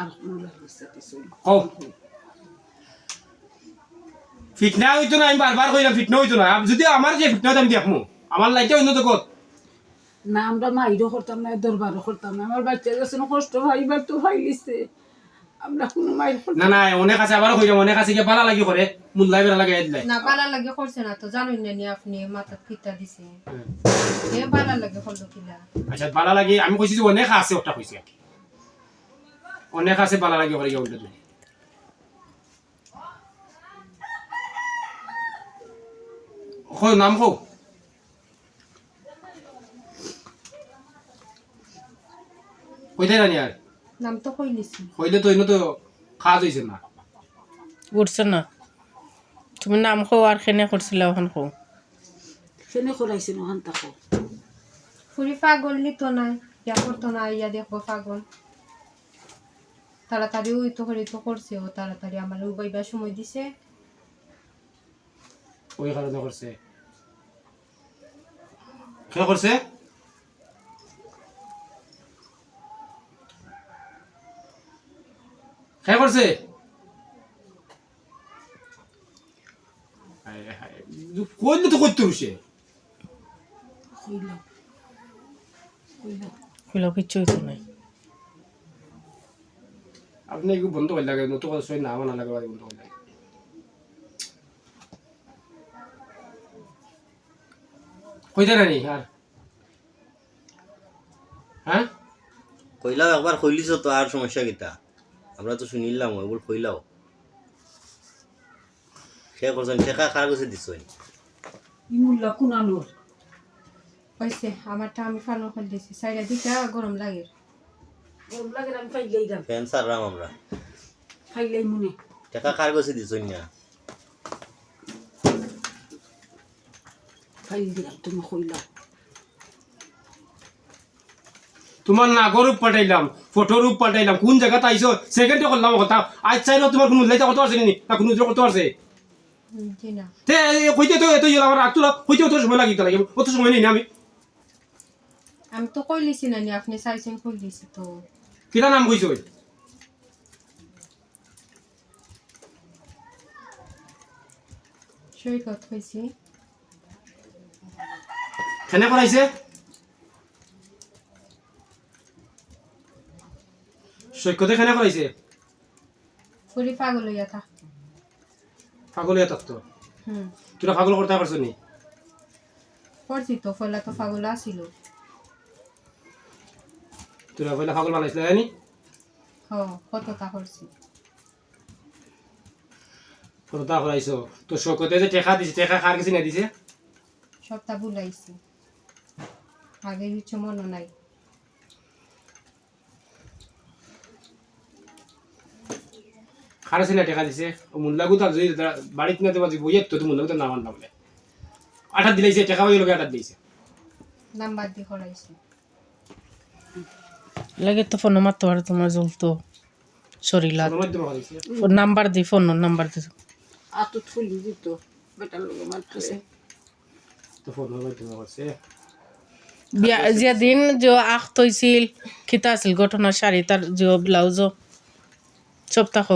আর মুলা দিছে ও ফিটনা হইতো না আমি বারবার কইলাম ফিটনা হইতো না যদি আমার যে ফিটনা আমি দেখমু আমার লাইটে অন্য তো কত না আমরা মাইরও করতাম না দরবারও করতাম না আমার বাচ্চা গেছে কষ্ট ভাইবার তো ভাইলিছে আমরা কোনো মাইর না না অনেক আছে আবার কইলাম অনেক আছে কি বালা লাগি করে মুল্লাই বেলা লাগে এদলাই না বালা লাগে করছে না তো জানুন না নি আপনি মাথা ফিতা দিছে এ বালা লাগে হলো কিলা আচ্ছা বালা লাগে আমি কইছি যে অনেক আছে ওটা কইছি অনেক আছে বালা লাগে করে গিয়ে উল্টা তুমি কই নাম কও কইতে না আর নাম তো কইলিছি কইলে তো ইনো তো খাওয়া হইছে না উঠছে না তুমি নাম খাও আর খেনে করছিল এখন খাও সেনে করাইছে নহান তাকো ফুরি পাগল নিত নাই ইয়া করতো না ইয়া দেখবো পাগল তাড়াতাড়ি ওই তো করে তো করছে ও তাড়াতাড়ি আমার উবাইবার সময় দিছে ওই কারণে করছে কে করছে কে করছে কইলে তো করতে বসে কইলাম কইলাও কিচ্ছু হইতো নাই আপনি একটু বন্ধ করে লাগে নতুন কথা শুনে না আমার না লাগে বন্ধ করে লাগে কইতে না নি আর হ্যাঁ কইলাও একবার কইলিছ তো আর সমস্যা কিতা আমরা তো শুনিলাম ওইগুলো কইলাও সে করছেন শেখা কার কাছে দিছই ইমুল্লা কুনানোর হয়েছে আমারটা আমি ফানো করে দিছি সাইডে দিকে গরম লাগে গরম লাগে আমি ফাইলেই দাম ফ্যান সারলাম আমরা ফাইলেই মনে শেখা কার কাছে দিছই না ফাইল দিলাম তুমি কইলাম তোমার নাগরূপ পাঠাইলাম ফটোরূপ পাঠাইলাম কোন জায়গাতে আইছো সেকেন্ডে করলাম কথা আজ চাইলো তোমার কোনো লাইটা কত আছে নি না কোনো কত আছে জি না তে কইতে তো এত ইলা আমার রাখতো কইতে তো সময় লাগি লাগে অত সময় নেই না আমি আমি তো কইলিছি না নি আপনি চাইছেন কইলিছি তো কিটা নাম কইছো সৈকত হয়েছি কেনে করাইছে সৈকতে কেনে করাইছে ফুরি পাগল হইয়া থাক পাগল হয়ে থাকতো তোরা পাগল করতে পারছো নি করছি তো ফলা তো পাগল আসিল তোরা পয়লা পাগল বানাইছিল জানি কতটা করছি ফটোটা করাইছো তো সৈকতে যে টেকা দিছে টেকা কার কাছে না দিছে সবটা বুলাইছি আগে কিছু মনে নাই কার কাছে না টেকা দিছে ও মুল্লাগু তার যদি বাড়িতে না দেবা যে বইয়ে তো মুল্লাগু তার নাম আনলাম বলে আঠাত দিলাইছে টেকা হয়ে লোকে আঠাত দিয়েছে নাম্বার দিয়ে করাইছি লাগে তো ফোন মারতো আর তোমার জ্বলতো শরীর ফোনের মাধ্যমে করাইছে number the phone number the আত ফুলি দিত বেটার লোক মারতেছে তো ফোনের মাধ্যমে করছে বিয়া যেদিন যে আখ তৈছিল খিতা আছিল ঘটনা শাড়ি তার যে ব্লাউজ সপ্তাহ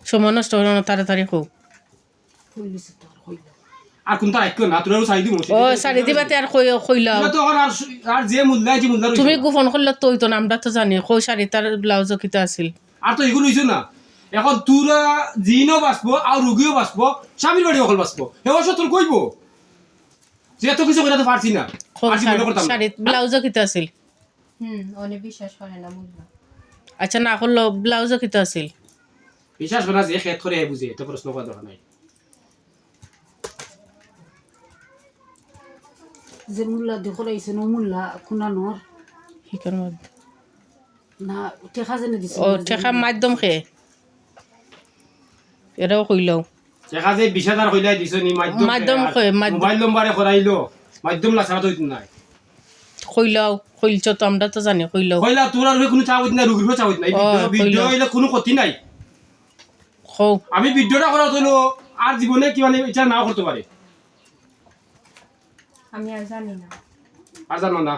সময় নষ্ট হলো না তাড়াতাড়ি হোক ফুলিছে তোর কইলাম আর কোনটা আইকো না তোরা চাই দিমু ও শাড়ি দিবাতে আর কইলাও তো আর যে মুল্লা যে মুল্লা তুমি গোপন করলে তো তো আমরা তো জানি কই শাড়ি তার ব্লাউজ খিতা আছিল আর তো এগুলো হইছো না এখন তোরা জিনও বাঁচবো আর রুগীও বাঁচবো স্বামীর বাড়ি অকল বাঁচবো এবার তোর কইবো যে এত কিছু করে তো পারছি না আর জীবনে করতাম না। শাড়ি ব্লাউজ খিতা আছিল অনেক বিশ্বাস করে না বুঝলাম আচ্ছা না করলো ব্লাউজ খিতা আছিল বিশ্বাস করা যে খেত করে বুঝে তো প্রশ্ন করা দরকার নাই যে মুল্লা দিয়ে করাইছে নো মুল্লা কুনানোর শিকার মধ্যে না টেকা জেনে দিছে ও ঠেকা মাধ্যম খেয়ে এরাও কইলাও দেখা যায় 20,000 কইলাই দিছ নি মাধ্যম কই মোবাইল নম্বরে করাইলো মাধ্যম না ছাড়া তো নাই কইলাও কইলছ তো আমরা তো জানি কইলাও কইলা তোর আর কোনো চাওত না রুগীর চাওত নাই ভিডিও হইলে কোনো ক্ষতি নাই কও আমি ভিডিওটা করা হলো আর জীবনে কি মানে এটা নাও করতে পারে আমি আর জানি না আর জানো না